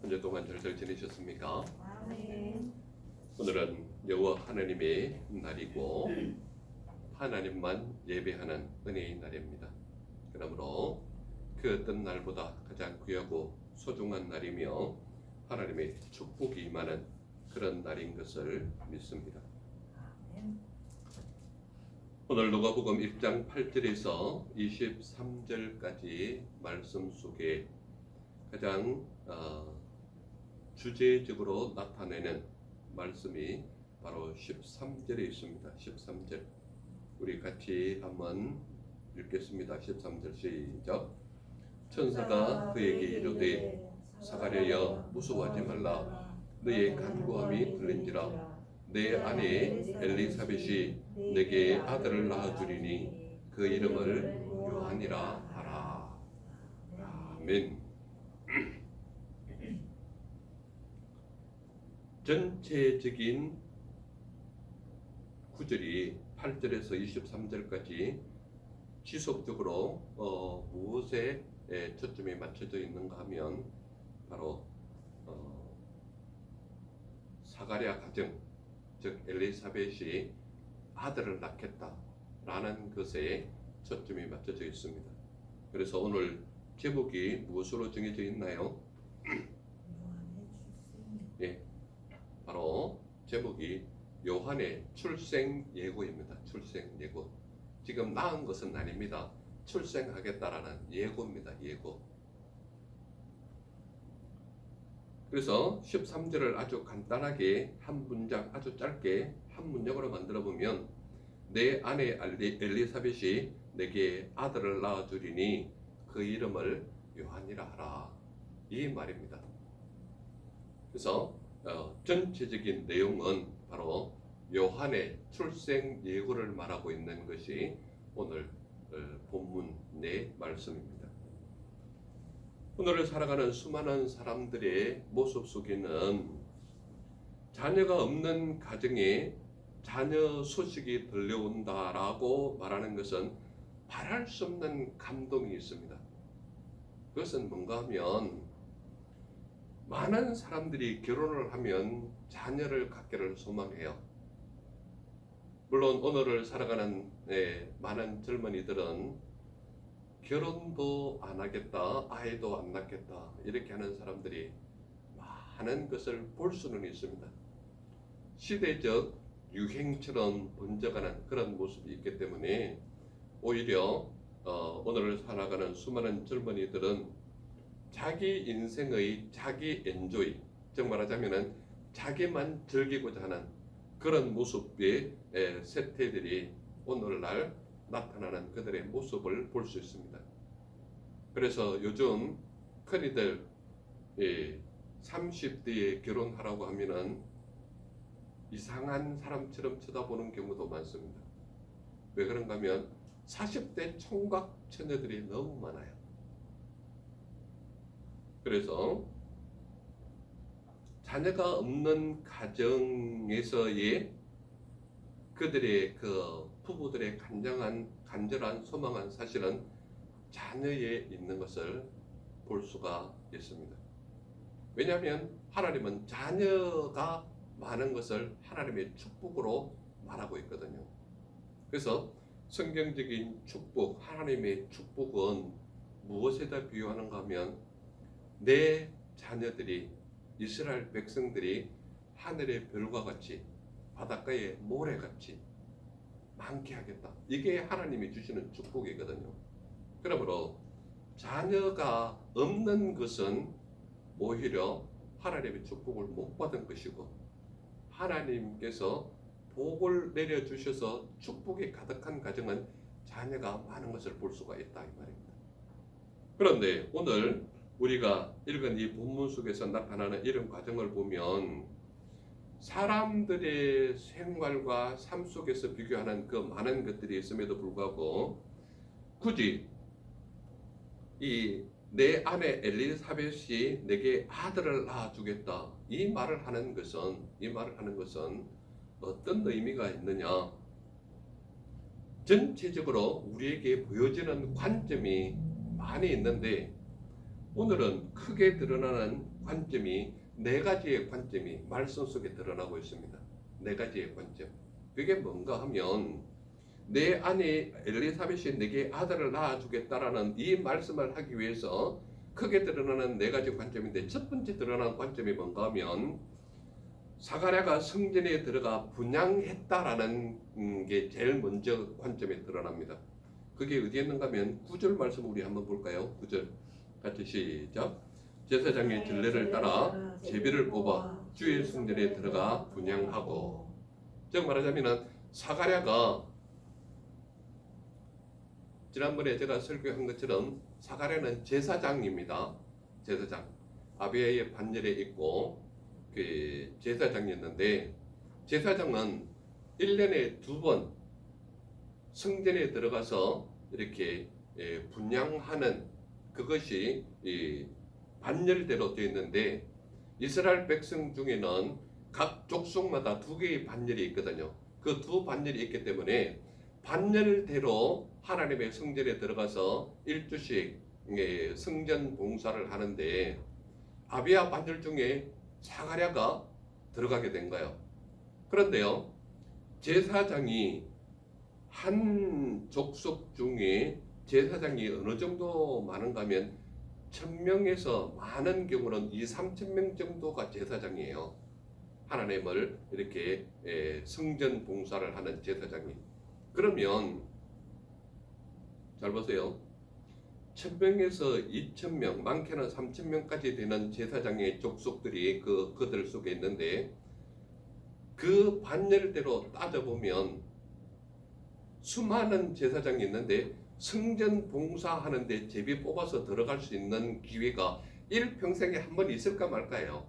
한 주 동안 잘들 지내셨습니까? 아멘. 오늘은 여호와 하나님의 날이고 하나님만 예배하는 은혜의 날입니다. 그러므로 그 어떤 날보다 가장 귀하고 소중한 날이며 하나님의 축복이 임하는 그런 날인 것을 믿습니다. 아멘. 오늘 누가복음 1장 8절에서 23절까지 말씀 속에 가장 주제적으로 나타내는 말씀이 바로 13절에 있습니다. 13절 우리 같이 한번 읽겠습니다. 13절 시작. 천사가 그에게 이르되 사가랴여 무서워하지 말라. 너의 간구함이 들린지라. 내 아내 엘리사벳이 내게 아들을 낳아주리니 그 이름을 요한이라 하라. 아멘. 전체적인 구절이 8절에서 23절까지 지속적으로 무엇에 초점이 맞춰져 있는가 하면 바로 사가랴 가정, 즉 엘리사벳이 아들을 낳겠다라는 것에 초점이 맞춰져 있습니다. 그래서 오늘 제목이 무엇으로 정해져 있나요? 예, 바로 제목이 요한의 출생 예고입니다. 출생 예고. 지금 낳은 것은 아닙니다. 출생하겠다라는 예고입니다. 예고. 그래서 13절을 아주 간단하게 한 문장, 아주 짧게 한 문장으로 만들어 보면 내 아내 엘리사벳이 내게 아들을 낳아주리니 그 이름을 요한이라 하라. 이 말입니다. 그래서 전체적인 내용은 바로 요한의 출생 예고를 말하고 있는 것이 오늘 본문 내 말씀입니다. 오늘을 살아가는 수많은 사람들의 모습 속에는 자녀가 없는 가정에 자녀 소식이 들려온다라고 말하는 것은 말할 수 없는 감동이 있습니다. 그것은 뭔가 하면 많은 사람들이 결혼을 하면 자녀를 갖기를 소망해요. 물론 오늘을 살아가는 많은 젊은이들은 결혼도 안 하겠다, 아이도 안 낳겠다 이렇게 하는 사람들이 많은 것을 볼 수는 있습니다. 시대적 유행처럼 번져가는 그런 모습이 있기 때문에 오히려 오늘을 살아가는 수많은 젊은이들은 자기 인생의 자기 엔조이, 즉 말하자면 자기만 즐기고자 하는 그런 모습의 세태들이 오늘날 나타나는 그들의 모습을 볼 수 있습니다. 그래서 요즘 큰이들 30대에 결혼하라고 하면은 이상한 사람처럼 쳐다보는 경우도 많습니다. 왜 그런가 하면 40대 총각 처녀들이 너무 많아요. 그래서 자녀가 없는 가정에서의 그들의 그 부부들의 간절한 소망은 사실은 자녀에 있는 것을 볼 수가 있습니다. 왜냐하면 하나님은 자녀가 많은 것을 하나님의 축복으로 말하고 있거든요. 그래서 성경적인 축복, 하나님의 축복은 무엇에다 비유하는가 하면 내 자녀들이, 이스라엘 백성들이 하늘의 별과 같이 바닷가의 모래같이 많게 하겠다. 이게 하나님이 주시는 축복이거든요. 그러므로 자녀가 없는 것은 오히려 하나님의 축복을 못 받은 것이고 하나님께서 복을 내려주셔서 축복이 가득한 가정은 자녀가 많은 것을 볼 수가 있다 이 말입니다. 그런데 오늘 우리가 읽은 이 본문 속에서 나타나는 이런 과정을 보면 사람들의 생활과 삶 속에서 비교하는 그 많은 것들이 있음에도 불구하고 굳이 이 내 아내 엘리사벳이 내게 아들을 낳아주겠다 이 말을 하는 것은 어떤 의미가 있느냐? 전체적으로 우리에게 보여지는 관점이 많이 있는데 오늘은 크게 드러나는 관점이 네 가지의 관점이 말씀 속에 드러나고 있습니다. 네 가지의 관점. 그게 뭔가 하면 내 아내 엘리사벳이 내게 아들을 낳아주겠다라는 이 말씀을 하기 위해서 크게 드러나는 네 가지 관점인데, 첫 번째 드러나는 관점이 뭔가 하면 사가랴가 성전에 들어가 분향했다라는 게 제일 먼저 관점에 드러납니다. 그게 어디에 있는가 하면 9절 말씀 우리 한번 볼까요? 9절 같이 시작. 제사장의 전례를 따라 제비를 뽑아 주의 성전에 들어가 분향하고. 즉 말하자면 사가랴가 지난번에 제가 설교한 것처럼 사가랴는 제사장입니다. 제사장. 아비야의 반열에 있고 그 제사장이었는데, 제사장은 1년에 2번 성전에 들어가서 이렇게 분향하는 그것이 이 반열대로 되어 있는데, 이스라엘 백성 중에는 각 족속마다 2개의 반열이 있거든요. 그 2 반열이 있기 때문에 반열대로 하나님의 성전에 들어가서 1주씩 성전 봉사를 하는데, 아비야 반열 중에 사가랴가 들어가게 된 거예요. 그런데요, 제사장이 한 족속 중에 제사장이 어느 정도 많은가 하면 1000명에서 많은 경우는 2-3천 정도가 제사장이에요. 하나님을 이렇게 성전 봉사를 하는 제사장이. 그러면 잘 보세요. 1000명에서 2000명, 많게는 3000명까지 되는 제사장의 족속들이 그들 속에 있는데, 그 반열대로 따져보면 수많은 제사장이 있는데 성전 봉사하는데 제비 뽑아서 들어갈 수 있는 기회가 일평생에 한 번 있을까 말까요?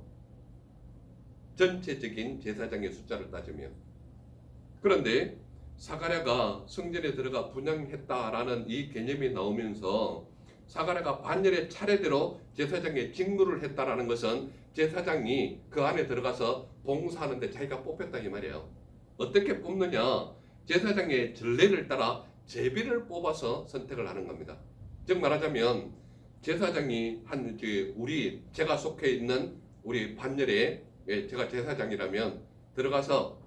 전체적인 제사장의 숫자를 따지면. 그런데 사가랴가 성전에 들어가 분향했다라는 이 개념이 나오면서 사가랴가 반열의 차례대로 제사장의 직무를 했다라는 것은 제사장이 그 안에 들어가서 봉사하는데 자기가 뽑혔다 이 말이에요. 어떻게 뽑느냐? 제사장의 전례를 따라 제비를 뽑아서 선택을 하는 겁니다. 즉 말하자면 제사장이 제가 속해 있는 우리 반열에 제가 제사장이라면 들어가서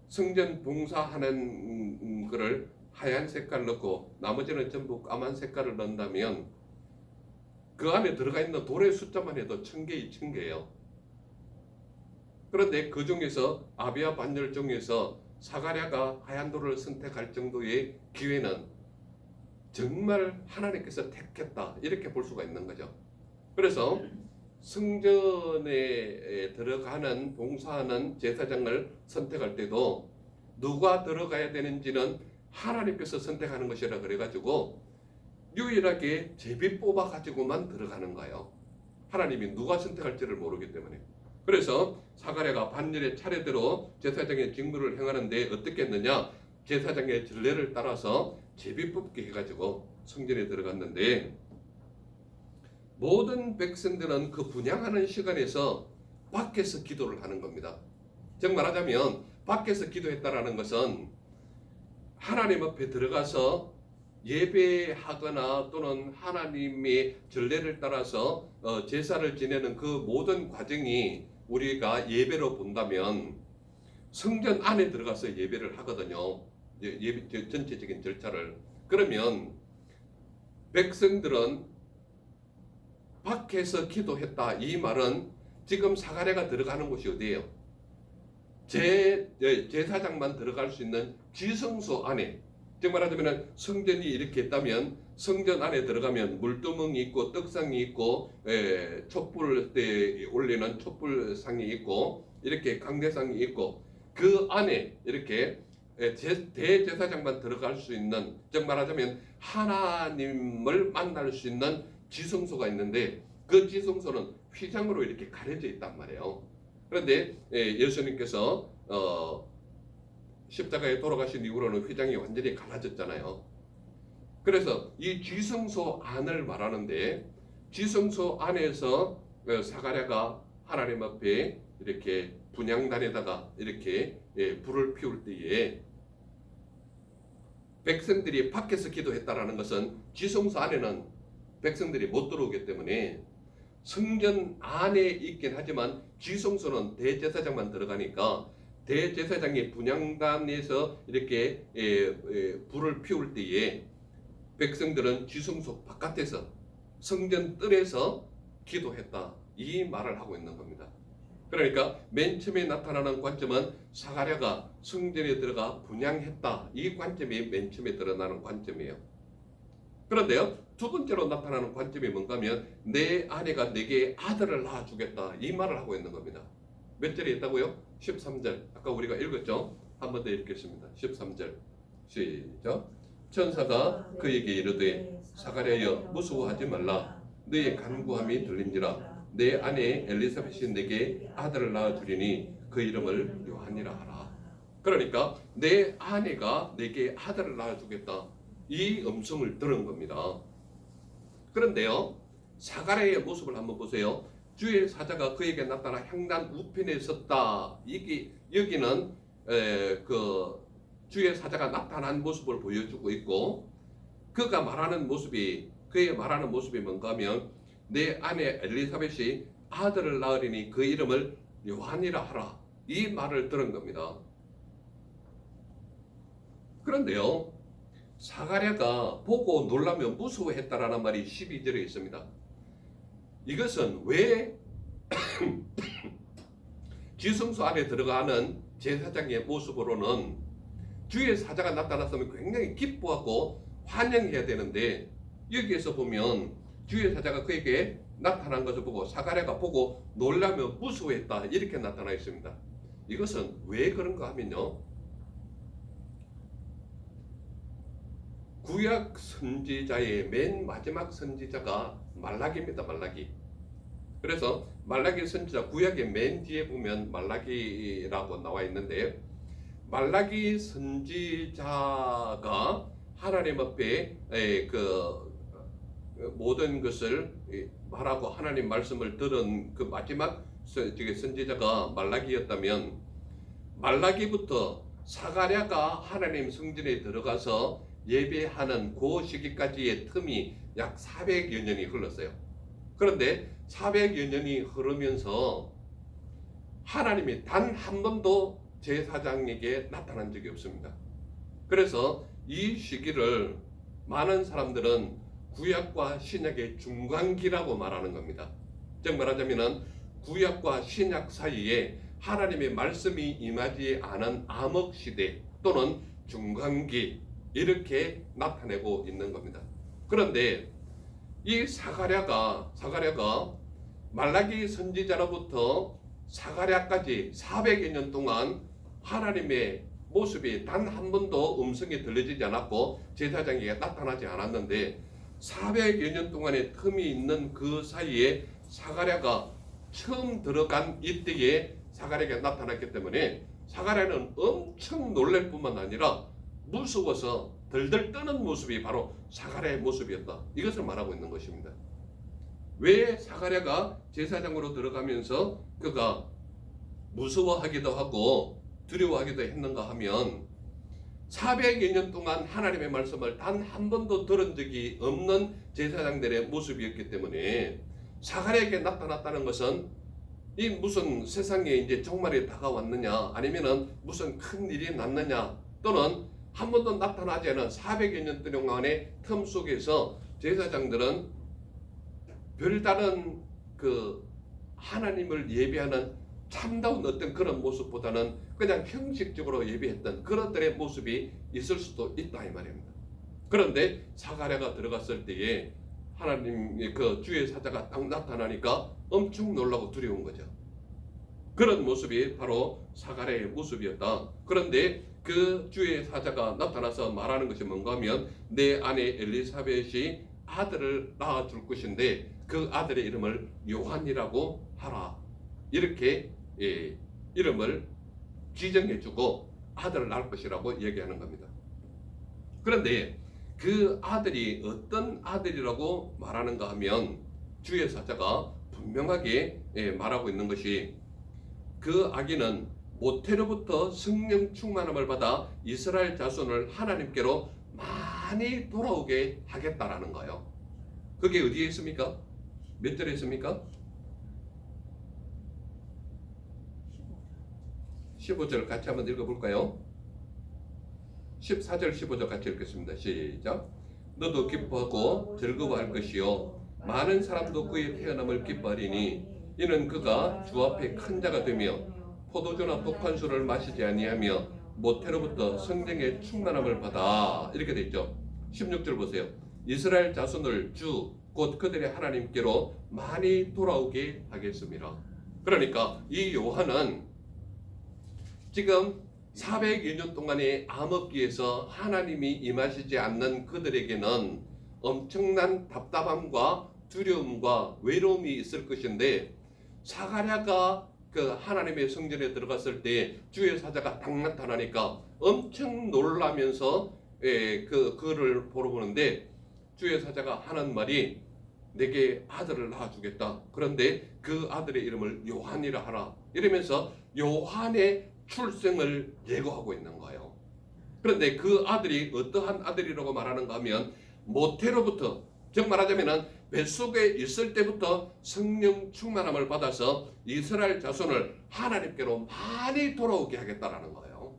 성전 봉사하는 거를 하얀 색깔 넣고 나머지는 전부 까만 색깔을 넣는다면 그 안에 들어가 있는 돌의 숫자만 해도 1000개, 2000개예요. 그런데 그 중에서 아비야 반열 중에서 사가랴가 하얀 돌을 선택할 정도의 기회는 정말 하나님께서 택했다, 이렇게 볼 수가 있는 거죠. 그래서 성전에 들어가는 봉사하는 제사장을 선택할 때도 누가 들어가야 되는지는 하나님께서 선택하는 것이라 그래가지고 유일하게 제비 뽑아 가지고만 들어가는 거예요. 하나님이 누가 선택할지를 모르기 때문에. 그래서 사가랴가 반열의 차례대로 제사장의 직무를 행하는데 어떻게 했느냐? 제사장의 전례를 따라서 제비 뽑기 해가지고 성전에 들어갔는데, 모든 백성들은 그 분향하는 시간에서 밖에서 기도를 하는 겁니다. 즉 말하자면 밖에서 기도했다라는 것은 하나님 앞에 들어가서 예배하거나 또는 하나님의 전례를 따라서 제사를 지내는 그 모든 과정이 우리가 예배로 본다면 성전 안에 들어가서 예배를 하거든요. 예배 전체적인 절차를. 그러면 백성들은 밖에서 기도했다, 이 말은 지금 사가랴가 들어가는 곳이 어디예요? 제사장만 들어갈 수 있는 지성소 안에, 즉 말하자면 성전이 이렇게 있다면 성전 안에 들어가면 물두멍이 있고 떡상이 있고 촛불 때 올리는 촛불상이 있고 이렇게 강대상이 있고, 그 안에 이렇게 대제사장만 들어갈 수 있는, 즉 말하자면 하나님을 만날 수 있는 지성소가 있는데, 그 지성소는 휘장으로 이렇게 가려져 있단 말이에요. 그런데 예수님께서 십자가에 돌아가신 이후로는 휘장이 완전히 갈라졌잖아요. 그래서 이 지성소 안을 말하는데, 지성소 안에서 사가랴가 하나님 앞에 이렇게 분향단에다가 이렇게 불을 피울 때에 백성들이 밖에서 기도했다라는 것은 지성소 안에는 백성들이 못 들어오기 때문에 성전 안에 있긴 하지만 지성소는 대제사장만 들어가니까 대제사장이 분향단에서 이렇게 불을 피울 때에 백성들은 지성소 바깥에서 성전 뜰에서 기도했다, 이 말을 하고 있는 겁니다. 그러니까 맨 처음에 나타나는 관점은 사가랴가 성전에 들어가 분향했다, 이 관점이 맨 처음에 드러나는 관점이에요. 그런데요, 두 번째로 나타나는 관점이 뭔가 하면 내 아내가 내게 아들을 낳아주겠다, 이 말을 하고 있는 겁니다. 몇 절에 있다고요? 13절. 아까 우리가 읽었죠? 한 번 더 읽겠습니다. 13절 시작. 천사가 그에게 이르되 사가랴여 무서워하지 말라. 너의 간구함이 들린지라. 내 아내 엘리사벳이 내게 아들을 낳아주리니 그 이름을 요한이라 하라. 그러니까 내 아내가 내게 아들을 낳아주겠다, 이 음성을 들은 겁니다. 그런데요, 사가랴의 모습을 한번 보세요. 주의 사자가 그에게 나타나 향단 우편에 섰다. 여기는 그 주의 사자가 나타난 모습을 보여주고 있고, 그가 말하는 모습이, 그의 말하는 모습이 뭔가 하면 내 아내 엘리사벳이 아들을 낳으리니 그 이름을 요한이라 하라, 이 말을 들은 겁니다. 그런데요, 사가랴가 보고 놀라며 무서워했다라는 말이 12절에 있습니다. 이것은 왜 지성소 안에 들어가는 제사장의 모습으로는 주의 사자가 나타났으면 굉장히 기뻐하고 환영해야 되는데, 여기에서 보면 주의 사자가 그에게 나타난 것을 보고 사가랴가 보고 놀라며 무서워했다, 이렇게 나타나 있습니다. 이것은 왜 그런가 하면요, 구약 선지자의 맨 마지막 선지자가 말라기입니다. 말라기. 그래서 말라기 선지자, 구약의 맨 뒤에 보면 말라기라고 나와 있는데, 말라기 선지자가 하나님 앞에 그 모든 것을 말하고 하나님 말씀을 들은 그 마지막 선지자가 말라기였다면, 말라기부터 사가랴가 하나님 성전에 들어가서 예배하는 그 시기까지의 틈이 약 400여 년이 흘렀어요. 그런데 400여 년이 흐르면서 하나님이 단 한 번도 제사장에게 나타난 적이 없습니다. 그래서 이 시기를 많은 사람들은 구약과 신약의 중간기라고 말하는 겁니다. 즉 말하자면 구약과 신약 사이에 하나님의 말씀이 임하지 않은 암흑시대 또는 중간기, 이렇게 나타내고 있는 겁니다. 그런데 이 사가랴가 말라기 선지자로부터 사가랴까지 400여 년 동안 하나님의 모습이 단 한 번도 음성이 들려지지 않았고 제사장에게 나타나지 않았는데, 400여 년 동안의 틈이 있는 그 사이에 사가랴가 처음 들어간 이때에 사가랴가 나타났기 때문에 사가랴는 엄청 놀랄 뿐만 아니라 무서워서 덜덜 떠는 모습이 바로 사가랴의 모습이었다, 이것을 말하고 있는 것입니다. 왜 사가랴가 제사장으로 들어가면서 그가 무서워하기도 하고 두려워하기도 했는가 하면, 400여 년 동안 하나님의 말씀을 단 한 번도 들은 적이 없는 제사장들의 모습이었기 때문에 사가랴에게 나타났다는 것은 이 무슨 세상에 이제 종말이 다가왔느냐, 아니면은 무슨 큰 일이 났느냐, 또는 한 번도 나타나지 않은 400여 년 동안의 틈 속에서 제사장들은 별다른 그 하나님을 예배하는 참다운 어떤 그런 모습보다는 그냥 형식적으로 예배했던 그런들의 모습이 있을 수도 있다, 이 말입니다. 그런데 사가랴가 들어갔을 때에 하나님 그 주의 사자가 딱 나타나니까 엄청 놀라고 두려운 거죠. 그런 모습이 바로 사가랴의 모습이었다. 그런데 그 주의 사자가 나타나서 말하는 것이 뭔가 하면 내 아내 엘리사벳이 아들을 낳아줄 것인데 그 아들의 이름을 요한이라고 하라, 이렇게 이름을 지정해주고 아들을 낳을 것이라고 얘기하는 겁니다. 그런데 그 아들이 어떤 아들이라고 말하는가 하면 주의 사자가 분명하게 말하고 있는 것이, 그 아기는 모태로부터 성령 충만함을 받아 이스라엘 자손을 하나님께로 많이 돌아오게 하겠다라는 거예요. 그게 어디에 있습니까? 몇 절에 있습니까? 15절 같이 한번 읽어볼까요? 14절 15절 같이 읽겠습니다. 시작. 너도 기뻐하고 즐거워할 것이요 많은 사람도 그의 태어남을 기뻐하리니 이는 그가 주 앞에 큰 자가 되며 포도주나 독한 술을 마시지 아니하며 모태로부터 성령의 충만함을 받아. 이렇게 돼 있죠. 16절 보세요. 이스라엘 자손을 주 곧 그들의 하나님께로 많이 돌아오게 하겠습니다. 그러니까 이 요한은 지금 400여 동안의 암흑기에서 하나님이 임하시지 않는 그들에게는 엄청난 답답함과 두려움과 외로움이 있을 것인데, 사가랴가 그 하나님의 성전에 들어갔을 때 주의 사자가 딱 나타나니까 엄청 놀라면서 그를 보러 보는데, 주의 사자가 하는 말이 내게 아들을 낳아주겠다. 그런데 그 아들의 이름을 요한이라 하라. 이러면서 요한의 출생을 예고하고 있는 거예요. 그런데 그 아들이 어떠한 아들이라고 말하는가 하면, 모태로부터, 즉 말하자면 뱃속에 있을 때부터 성령 충만함을 받아서 이스라엘 자손을 하나님께로 많이 돌아오게 하겠다라는 거예요.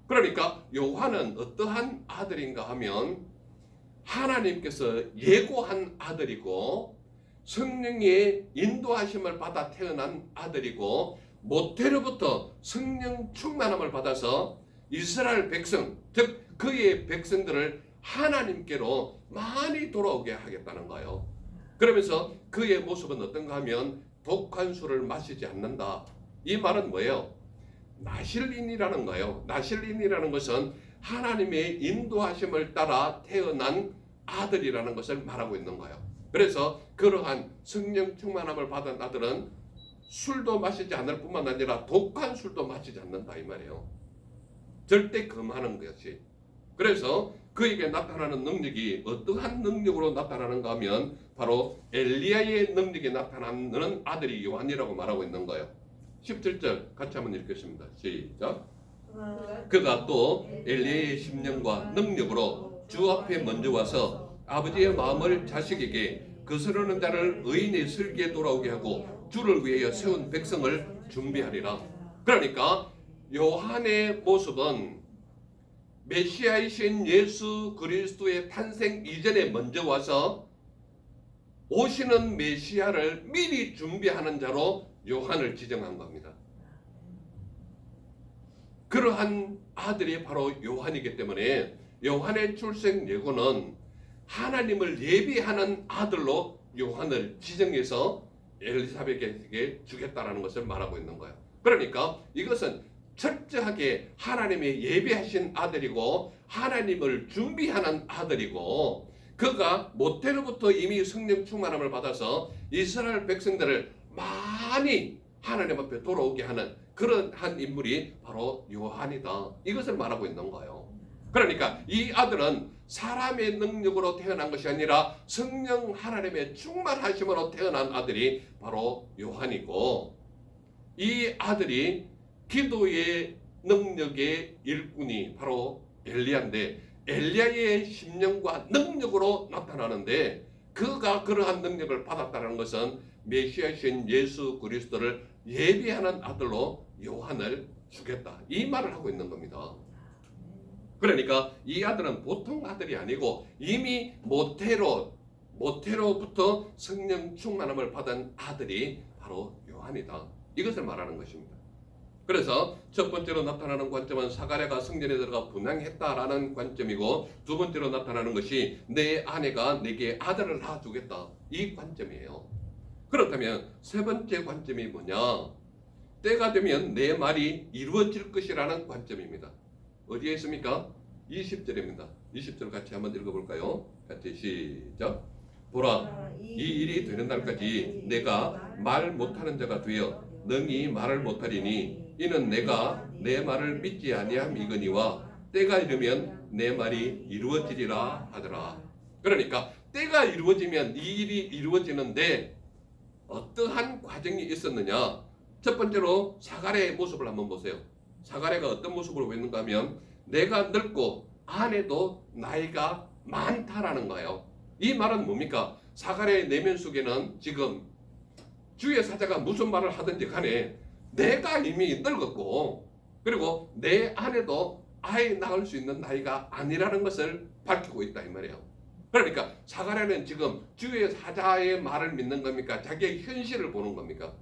그러니까 요한은 어떠한 아들인가 하면 하나님께서 예고한 아들이고 성령의 인도하심을 받아 태어난 아들이고, 모태로부터 성령 충만함을 받아서 이스라엘 백성, 즉 그의 백성들을 하나님께로 많이 돌아오게 하겠다는 거예요. 그러면서 그의 모습은 어떤가 하면 독한 술을 마시지 않는다. 이 말은 뭐예요? 나실린이라는 거예요. 나실린이라는 것은 하나님의 인도하심을 따라 태어난 아들이라는 것을 말하고 있는 거예요. 그래서 그러한 성령 충만함을 받은 아들은 술도 마시지 않을 뿐만 아니라 독한 술도 마시지 않는다 이 말이에요. 절대 금하는 것이. 그래서 그에게 나타나는 능력이 어떠한 능력으로 나타나는가 하면 바로 엘리야의 능력이 나타나는 아들이 요한이라고 말하고 있는 거예요. 17절 같이 한번 읽겠습니다. 시작. 그가 또 엘리야의 심령과 능력으로 주 앞에 먼저 와서 아버지의 마음을 자식에게 거스르는 자를 의인의 슬기에 돌아오게 하고 주를 위하여 세운 백성을 준비하리라. 그러니까 요한의 모습은 메시아이신 예수 그리스도의 탄생 이전에 먼저 와서 오시는 메시아를 미리 준비하는 자로 요한을 지정한 겁니다. 그러한 아들이 바로 요한이기 때문에 요한의 출생 예고는 하나님을 예비하는 아들로 요한을 지정해서 엘리사벳에게 주겠다라는 것을 말하고 있는 거예요. 그러니까 이것은 철저하게 하나님의 예비하신 아들이고 하나님을 준비하는 아들이고, 그가 모태로부터 이미 성령 충만함을 받아서 이스라엘 백성들을 많이 하나님 앞에 돌아오게 하는 그런 한 인물이 바로 요한이다. 이것을 말하고 있는 거예요. 그러니까 이 아들은 사람의 능력으로 태어난 것이 아니라 성령 하나님의 충만하심으로 태어난 아들이 바로 요한이고, 이 아들이 기도의 능력의 일꾼이 바로 엘리야인데, 엘리야의 심령과 능력으로 나타나는데, 그가 그러한 능력을 받았다는 것은 메시아이신 예수 그리스도를 예비하는 아들로 요한을 주겠다, 이 말을 하고 있는 겁니다. 그러니까 이 아들은 보통 아들이 아니고 이미 모태로부터 성령 충만함을 받은 아들이 바로 요한이다, 이것을 말하는 것입니다. 그래서 첫 번째로 나타나는 관점은 사가랴가 성전에 들어가 분향했다라는 관점이고, 두 번째로 나타나는 것이 내 아내가 내게 아들을 낳아주겠다, 이 관점이에요. 그렇다면 세 번째 관점이 뭐냐? 때가 되면 내 말이 이루어질 것이라는 관점입니다. 어디에 있습니까? 20절입니다. 20절 같이 한번 읽어볼까요? 같이 시작. 보라, 이 일이 되는 날까지 내가 말 못하는 자가 되어 능히 말을 못하리니 이는 내가 내 말을 믿지 아니함이거니와 때가 이르면 내 말이 이루어지리라 하더라. 그러니까 때가 이루어지면 이 일이 이루어지는데 어떠한 과정이 있었느냐? 첫 번째로 사가랴의 모습을 한번 보세요. 사가랴가 어떤 모습으로 보이는가 하면 내가 늙고 아내도 나이가 많다라는 거예요. 이 말은 뭡니까? 사가랴의 내면 속에는 지금 주의 사자가 무슨 말을 하든지 간에 내가 이미 늙었고 그리고 내 아내도 아이 낳을 수 있는 나이가 아니라는 것을 밝히고 있다 이 말이에요. 그러니까 사가랴는 지금 주의 사자의 말을 믿는 겁니까? 자기의 현실을 보는 겁니까?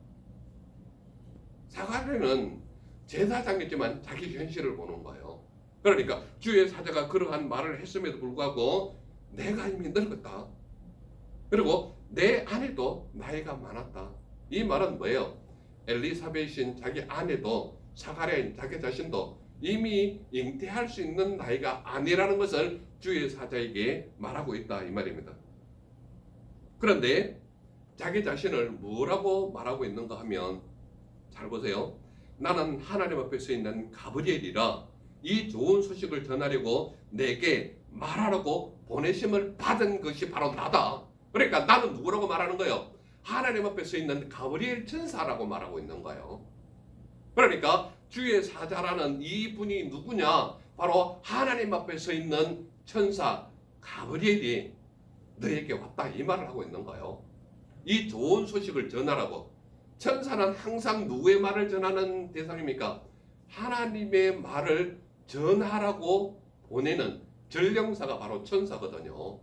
사가랴는 제사장이지만 자기 현실을 보는 거예요. 그러니까 주의 사자가 그러한 말을 했음에도 불구하고 내가 이미 늙었다. 그리고 내 아내도 나이가 많았다. 이 말은 뭐예요? 엘리사벳인 자기 아내도 사가랴인 자기 자신도 이미 잉태할 수 있는 나이가 아니라는 것을 주의 사자에게 말하고 있다 이 말입니다. 그런데 자기 자신을 뭐라고 말하고 있는가 하면 잘 보세요. 나는 하나님 앞에 서 있는 가브리엘이라 이 좋은 소식을 전하려고 내게 말하라고 보내심을 받은 것이 바로 나다. 그러니까 나는 누구라고 말하는 거예요? 하나님 앞에 서 있는 가브리엘 천사라고 말하고 있는 거예요. 그러니까 주의 사자라는 이 분이 누구냐? 바로 하나님 앞에 서 있는 천사 가브리엘이 너에게 왔다 이 말을 하고 있는 거예요. 이 좋은 소식을 전하라고. 천사는 항상 누구의 말을 전하는 대상입니까? 하나님의 말을 전하라고 보내는 전령사가 바로 천사거든요.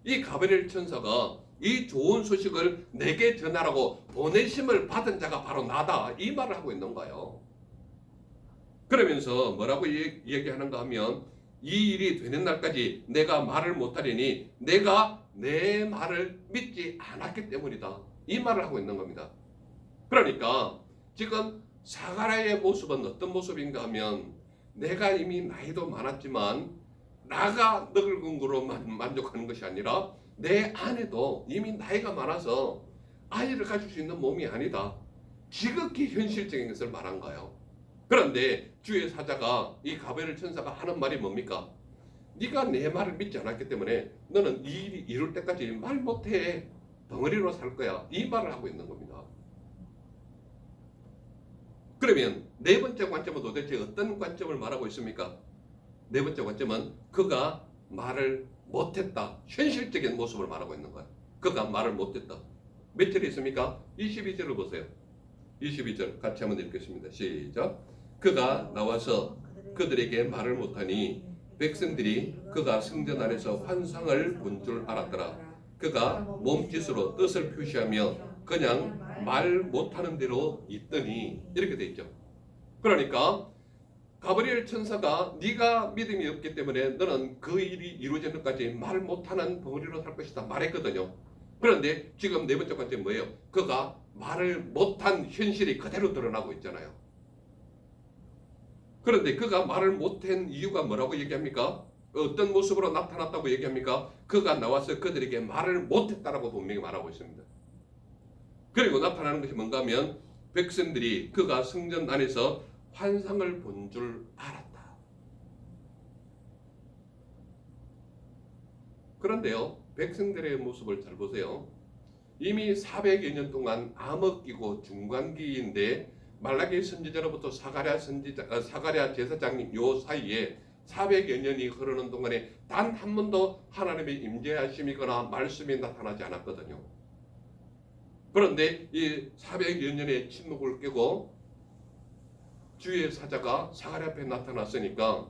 이 가브리엘 천사가 이 좋은 소식을 내게 전하라고 보내심을 받은 자가 바로 나다 이 말을 하고 있는 거예요. 그러면서 뭐라고 얘기하는가 하면 이 일이 되는 날까지 내가 말을 못하리니 내가 내 말을 믿지 않았기 때문이다 이 말을 하고 있는 겁니다. 그러니까 지금 사가랴의 모습은 어떤 모습인가 하면 내가 이미 나이도 많았지만 나가 늙은 거로만 만족하는 것이 아니라 내 아내도 이미 나이가 많아서 아이를 가질 수 있는 몸이 아니다. 지극히 현실적인 것을 말한 거예요. 그런데 주의 사자가 이 가브리엘 천사가 하는 말이 뭡니까? 네가 내 말을 믿지 않았기 때문에 너는 이 일이 이룰 때까지 말 못해. 덩어리로 살 거야. 이 말을 하고 있는 겁니다. 그러면 네 번째 관점은 도대체 어떤 관점을 말하고 있습니까? 네 번째 관점은 그가 말을 못했다. 현실적인 모습을 말하고 있는 거야. 그가 말을 못했다. 몇 절이 있습니까? 22절을 보세요. 22절 같이 한번 읽겠습니다. 시작. 그가 나와서 그들에게 말을 못하니 백성들이 그가 성전 안에서 환상을 본 줄 알았더라. 그가 몸짓으로 뜻을 표시하며 그냥 말 못하는 대로 있더니 이렇게 돼 있죠. 그러니까 가브리엘 천사가 네가 믿음이 없기 때문에 너는 그 일이 이루어지는 것까지 말 못하는 덩어리로 살 것이다 말했거든요. 그런데 지금 네 번째 관점은 뭐예요? 그가 말을 못한 현실이 그대로 드러나고 있잖아요. 그런데 그가 말을 못한 이유가 뭐라고 얘기합니까? 어떤 모습으로 나타났다고 얘기합니까? 그가 나와서 그들에게 말을 못했다라고 분명히 말하고 있습니다. 그리고 나타나는 것이 뭔가 하면 백성들이 그가 성전 안에서 환상을 본 줄 알았다. 그런데요, 백성들의 모습을 잘 보세요. 이미 400여 년 동안 암흑 기고 중간기인데 말라기 선지자로부터 사가랴 제사장님 요 사이에 400여 년이 흐르는 동안에 단 한 번도 하나님의 임재하심이거나 말씀이 나타나지 않았거든요. 그런데 이 400여 년의 침묵을 깨고 주의 사자가 사가랴 앞에 나타났으니까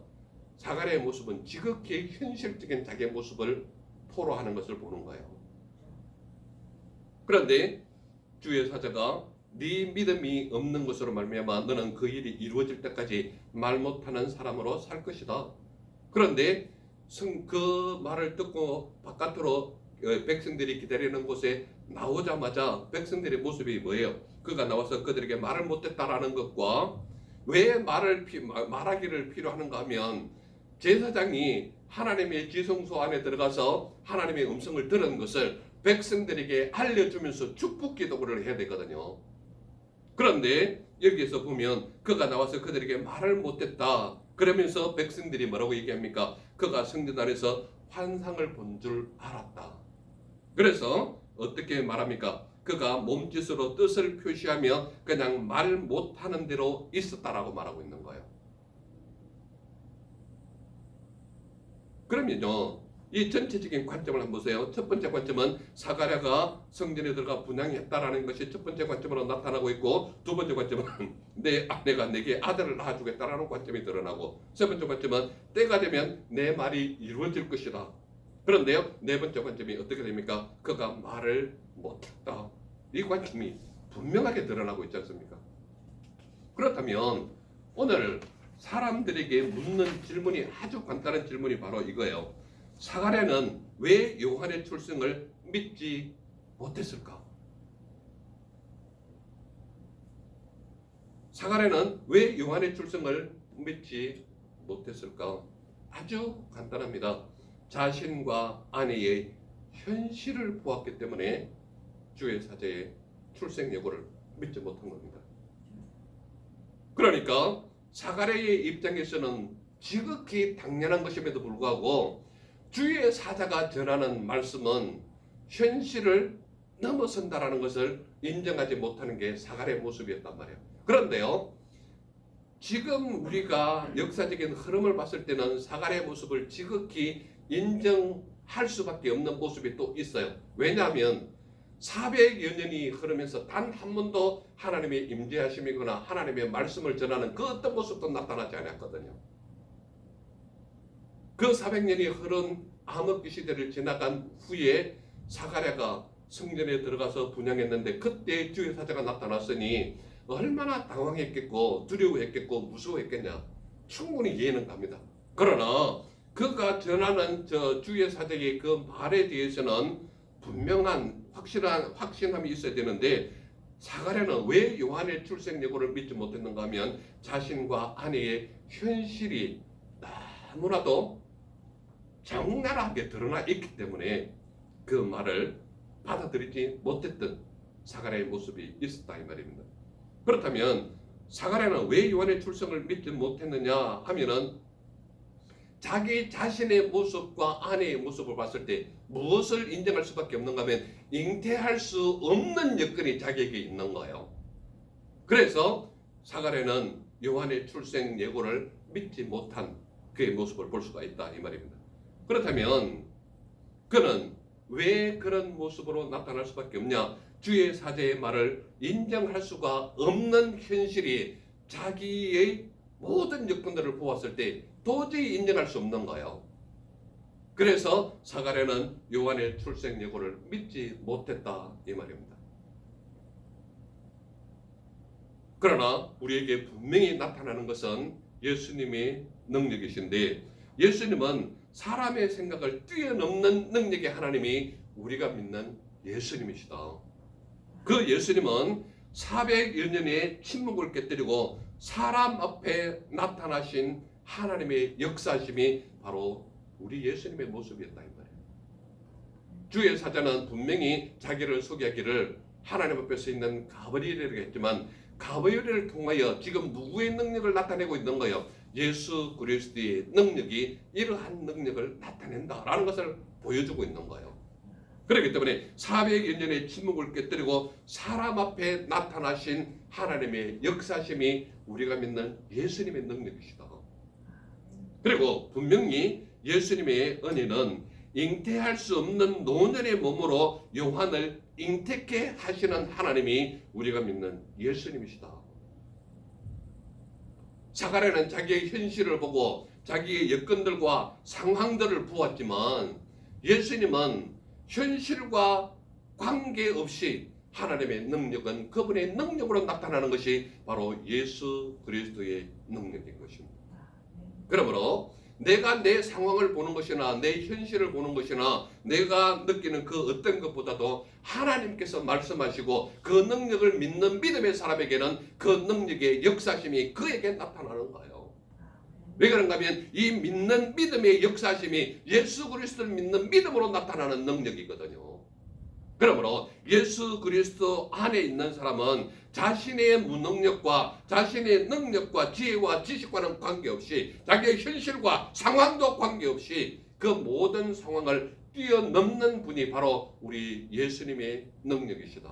사가랴의 모습은 지극히 현실적인 자기의 모습을 토로하는 것을 보는 거예요. 그런데 주의 사자가 네 믿음이 없는 것으로 말미암아 너는 그 일이 이루어질 때까지 말 못하는 사람으로 살 것이다. 그런데 그 말을 듣고 바깥으로 백성들이 기다리는 곳에 나오자마자 백성들의 모습이 뭐예요? 그가 나와서 그들에게 말을 못했다라는 것과 왜 말하기를 필요하는가 하면 제사장이 하나님의 지성소 안에 들어가서 하나님의 음성을 들은 것을 백성들에게 알려주면서 축복 기도를 해야 되거든요. 그런데 여기에서 보면 그가 나와서 그들에게 말을 못했다. 그러면서 백성들이 뭐라고 얘기합니까? 그가 성전 안에서 환상을 본 줄 알았다. 그래서 어떻게 말합니까? 그가 몸짓으로 뜻을 표시하며 그냥 말 못하는 대로 있었다라고 말하고 있는 거예요. 그러면요, 이 전체적인 관점을 한번 보세요. 첫 번째 관점은 사가랴가 성전에 들어가 분양했다라는 것이 첫 번째 관점으로 나타나고 있고, 두 번째 관점은 내 아내가 내게 아들을 낳아주겠다라는 관점이 드러나고, 세 번째 관점은 때가 되면 내 말이 이루어질 것이다. 그런데요, 네 번째 관점이 어떻게 됩니까? 그가 말을 못했다. 이 관점이 분명하게 드러나고 있지 않습니까? 그렇다면 오늘 사람들에게 묻는 질문이 아주 간단한 질문이 바로 이거예요. 사가랴는 왜 요한의 출생을 믿지 못했을까? 사가랴는 왜 요한의 출생을 믿지 못했을까? 아주 간단합니다. 자신과 아내의 현실을 보았기 때문에 주의 사자의 출생 예고를 믿지 못한 겁니다. 그러니까 사가랴의 입장에서는 지극히 당연한 것임에도 불구하고 주의 사자가 전하는 말씀은 현실을 넘어선다라는 것을 인정하지 못하는 게 사가랴의 모습이었단 말이에요. 그런데요, 지금 우리가 역사적인 흐름을 봤을 때는 사가랴의 모습을 지극히 인정할 수밖에 없는 모습이 또 있어요. 왜냐하면 400여 년이 흐르면서 단 한 번도 하나님의 임재하심이거나 하나님의 말씀을 전하는 그 어떤 모습도 나타나지 않았거든요. 그 400년이 흐른 암흑기 시대를 지나간 후에 사가랴가 성전에 들어가서 분향했는데 그때 주의 사자가 나타났으니 얼마나 당황했겠고 두려워했겠고 무서워했겠냐, 충분히 이해는 갑니다. 그러나 그가 전하는 주의 사자의 그 말에 대해서는 분명한 확신함이 있어야 되는데, 사가랴는 왜 요한의 출생 예고를 믿지 못했는가 하면 자신과 아내의 현실이 너무나도 적나라하게 드러나 있기 때문에 그 말을 받아들이지 못했던 사가랴의 모습이 있었다 이 말입니다. 그렇다면 사가랴는 왜 요한의 출생을 믿지 못했느냐 하면은 자기 자신의 모습과 아내의 모습을 봤을 때 무엇을 인정할 수밖에 없는가 하면 잉태할 수 없는 여건이 자기에게 있는 거예요. 그래서 사가랴는 요한의 출생 예고를 믿지 못한 그의 모습을 볼 수가 있다 이 말입니다. 그렇다면 그는 왜 그런 모습으로 나타날 수밖에 없냐? 주의 사자의 말을 인정할 수가 없는 현실이 자기의 모든 여건들을 보았을 때 도저히 인정할 수 없는 거예요. 그래서 사가랴는 요한의 출생 예고를 믿지 못했다 이 말입니다. 그러나 우리에게 분명히 나타나는 것은 예수님의 능력이신데, 예수님은 사람의 생각을 뛰어넘는 능력의 하나님이 우리가 믿는 예수님이시다. 그 예수님은 400여 년의 침묵을 깨뜨리고 사람 앞에 나타나신 하나님의 역사심이 바로 우리 예수님의 모습이었다 이 말이에요. 주의 사자는 분명히 자기를 소개하기를 하나님 앞에서 있는 가브리엘이라고 했지만 가브리엘을 통하여 지금 누구의 능력을 나타내고 있는 거예요? 예수 그리스도의 능력이 이러한 능력을 나타낸다라는 것을 보여주고 있는 거예요. 그렇기 때문에 400여 년의 침묵을 깨뜨리고 사람 앞에 나타나신 하나님의 역사심이 우리가 믿는 예수님의 능력이시다. 그리고 분명히 예수님의 은혜는 잉태할 수 없는 노년의 몸으로 요한을 잉태케 하시는 하나님이 우리가 믿는 예수님이시다. 사가랴는 자기의 현실을 보고 자기의 여건들과 상황들을 보았지만 예수님은 현실과 관계없이 하나님의 능력은 그분의 능력으로 나타나는 것이 바로 예수 그리스도의 능력인 것입니다. 그러므로 내가 내 상황을 보는 것이나 내 현실을 보는 것이나 내가 느끼는 그 어떤 것보다도 하나님께서 말씀하시고 그 능력을 믿는 믿음의 사람에게는 그 능력의 역사심이 그에게 나타나는 거예요. 왜 그런가 하면 이 믿는 믿음의 역사심이 예수 그리스도를 믿는 믿음으로 나타나는 능력이거든요. 그러므로 예수 그리스도 안에 있는 사람은 자신의 무능력과 자신의 능력과 지혜와 지식과는 관계없이 자기의 현실과 상황도 관계없이 그 모든 상황을 뛰어넘는 분이 바로 우리 예수님의 능력이시다.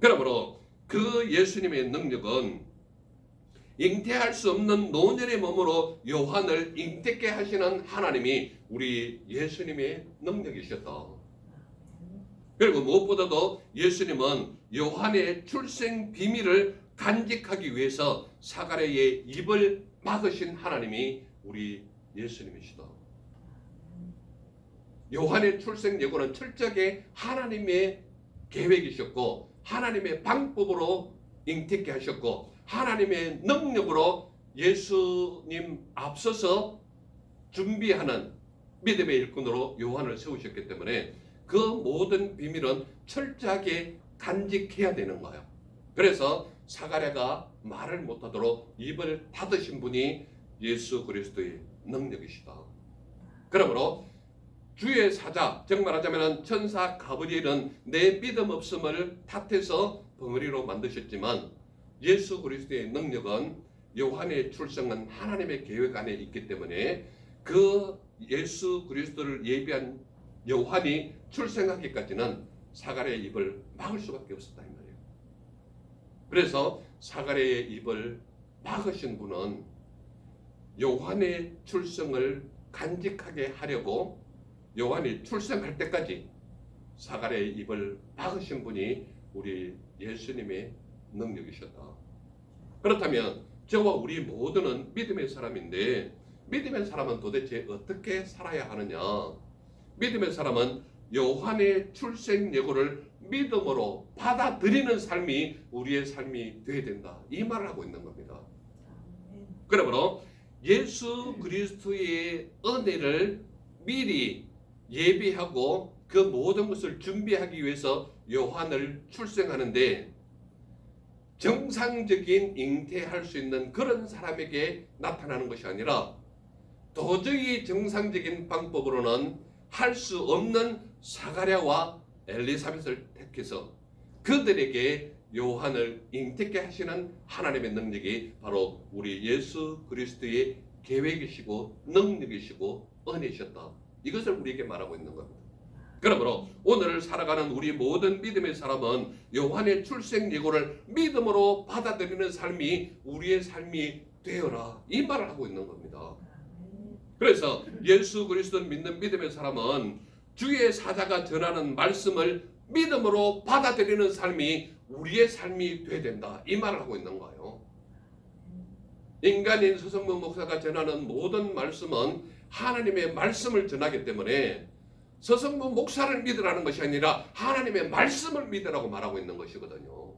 그러므로 그 예수님의 능력은 잉태할 수 없는 노년의 몸으로 요한을 잉태케 하시는 하나님이 우리 예수님의 능력이셨다. 그리고 무엇보다도 예수님은 요한의 출생 비밀을 간직하기 위해서 사가랴의 입을 막으신 하나님이 우리 예수님이시다. 요한의 출생 예고는 철저하게 하나님의 계획이셨고 하나님의 방법으로 잉태케 하셨고 하나님의 능력으로 예수님 앞서서 준비하는 믿음의 일꾼으로 요한을 세우셨기 때문에 그 모든 비밀은 철저하게 간직해야 되는 거예요. 그래서 사가랴가 말을 못하도록 입을 닫으신 분이 예수 그리스도의 능력이시다. 그러므로 주의 사자, 즉 말하자면 천사 가브리엘은 내 믿음 없음을 탓해서 벙어리로 만드셨지만 예수 그리스도의 능력은 요한의 출생은 하나님의 계획 안에 있기 때문에 그 예수 그리스도를 예비한 요한이 출생하기까지는 사가랴의 입을 막을 수밖에 없었다 이 말이에요. 그래서 사가랴의 입을 막으신 분은 요한의 출생을 간직하게 하려고 요한이 출생할 때까지 사가랴의 입을 막으신 분이 우리 예수님의 능력이셨다. 그렇다면 저와 우리 모두는 믿음의 사람인데 믿음의 사람은 도대체 어떻게 살아야 하느냐? 믿음의 사람은 요한의 출생 예고를 믿음으로 받아들이는 삶이 우리의 삶이 되어야 된다. 이 말을 하고 있는 겁니다. 그러므로 예수 그리스도의 은혜를 미리 예비하고 그 모든 것을 준비하기 위해서 요한을 출생하는데 정상적인 잉태할 수 있는 그런 사람에게 나타나는 것이 아니라 도저히 정상적인 방법으로는 할 수 없는 사가랴와 엘리사벳을 택해서 그들에게 요한을 잉태케 하시는 하나님의 능력이 바로 우리 예수 그리스도의 계획이시고 능력이시고 은혜이셨다. 이것을 우리에게 말하고 있는 겁니다. 그러므로 오늘 살아가는 우리 모든 믿음의 사람은 요한의 출생 예고를 믿음으로 받아들이는 삶이 우리의 삶이 되어라. 이 말을 하고 있는 겁니다. 그래서 예수 그리스도를 믿는 믿음의 사람은 주의 사자가 전하는 말씀을 믿음으로 받아들이는 삶이 우리의 삶이 되어야 된다. 이 말을 하고 있는 거예요. 인간인 서성문 목사가 전하는 모든 말씀은 하나님의 말씀을 전하기 때문에 서성문 목사를 믿으라는 것이 아니라 하나님의 말씀을 믿으라고 말하고 있는 것이거든요.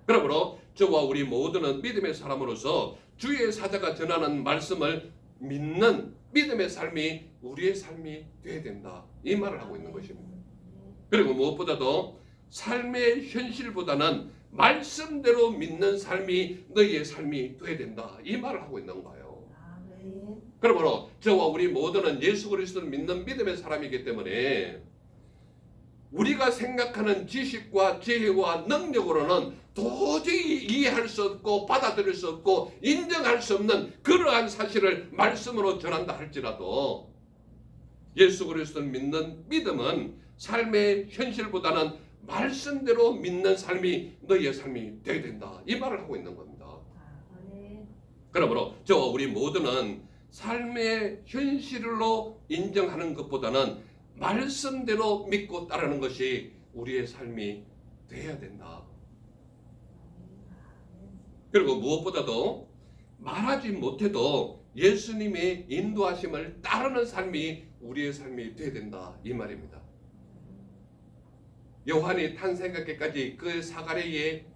그러므로 저와 우리 모두는 믿음의 사람으로서 주의 사자가 전하는 말씀을 믿는 믿음의 삶이 우리의 삶이 되어야 된다. 이 말을 하고 있는 것입니다. 그리고 무엇보다도 삶의 현실보다는 말씀대로 믿는 삶이 너희의 삶이 되어야 된다. 이 말을 하고 있는 거예요. 그러므로 저와 우리 모두는 예수 그리스도를 믿는 믿음의 사람이기 때문에 우리가 생각하는 지식과 지혜와 능력으로는 도저히 이해할 수 없고 받아들일 수 없고 인정할 수 없는 그러한 사실을 말씀으로 전한다 할지라도 예수 그리스도를 믿는 믿음은 삶의 현실보다는 말씀대로 믿는 삶이 너희의 삶이 되어야 된다. 이 말을 하고 있는 겁니다. 그러므로 저와 우리 모두는 삶의 현실로 인정하는 것보다는 말씀대로 믿고 따르는 것이 우리의 삶이 되어야 된다. 그리고 무엇보다도 말하지 못해도 예수님의 인도하심을 따르는 삶이 우리의 삶이 되어야 된다. 이 말입니다. 요한이 탄생하기까지 그 사가랴의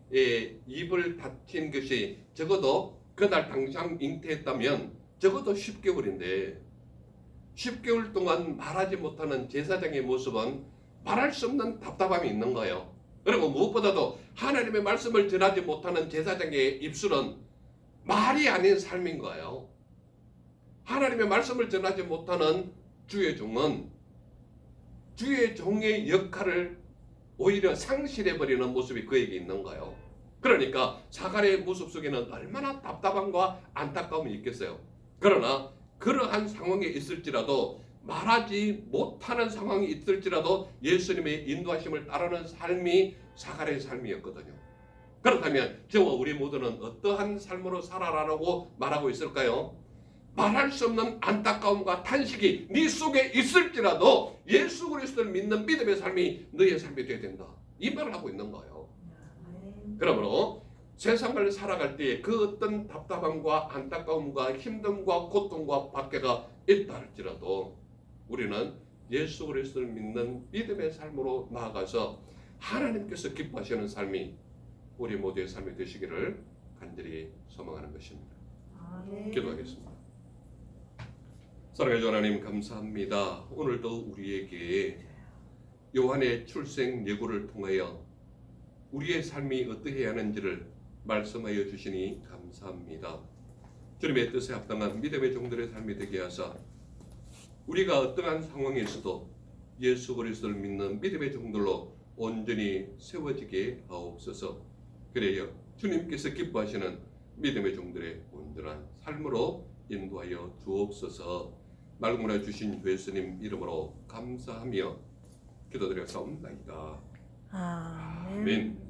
입을 닫힌 것이 적어도 그날 당장 잉태했다면 적어도 10개월인데 10개월 동안 말하지 못하는 제사장의 모습은 말할 수 없는 답답함이 있는 거예요. 그리고 무엇보다도 하나님의 말씀을 전하지 못하는 제사장의 입술은 말이 아닌 삶인 거예요. 하나님의 말씀을 전하지 못하는 주의 종은 주의 종의 역할을 오히려 상실해버리는 모습이 그에게 있는 거예요. 그러니까 사가랴의 모습 속에는 얼마나 답답함과 안타까움이 있겠어요. 그러나 그러한 상황에 있을지라도 말하지 못하는 상황이 있을지라도 예수님의 인도하심을 따르는 삶이 사가랴의 삶이었거든요. 그렇다면 저와 우리 모두는 어떠한 삶으로 살아라라고 말하고 있을까요? 말할 수 없는 안타까움과 탄식이 네 속에 있을지라도 예수 그리스도를 믿는 믿음의 삶이 너의 삶이 되어야 된다. 이 말을 하고 있는 거예요. 아멘. 그러므로 세상을 살아갈 때 그 어떤 답답함과 안타까움과 힘듦과 고통과 박해가 있다 할지라도 우리는 예수 그리스도를 믿는 믿음의 삶으로 나아가서 하나님께서 기뻐하시는 삶이 우리 모두의 삶이 되시기를 간절히 소망하는 것입니다. 아멘. 기도하겠습니다. 사랑의 주 하나님 감사합니다. 오늘도 우리에게 요한의 출생 예고를 통하여 우리의 삶이 어떠해야 하는지를 말씀하여 주시니 감사합니다. 주님의 뜻에 합당한 믿음의 종들의 삶이 되게 하사 우리가 어떠한 상황에서도 예수 그리스도를 믿는 믿음의 종들로 온전히 세워지게 하옵소서. 그래요 주님께서 기뻐하시는 믿음의 종들의 온전한 삶으로 인도하여 주옵소서. 말씀해 주신 주 예수님 이름으로 감사하며 기도드려 싸움나이다. 아멘. 아멘.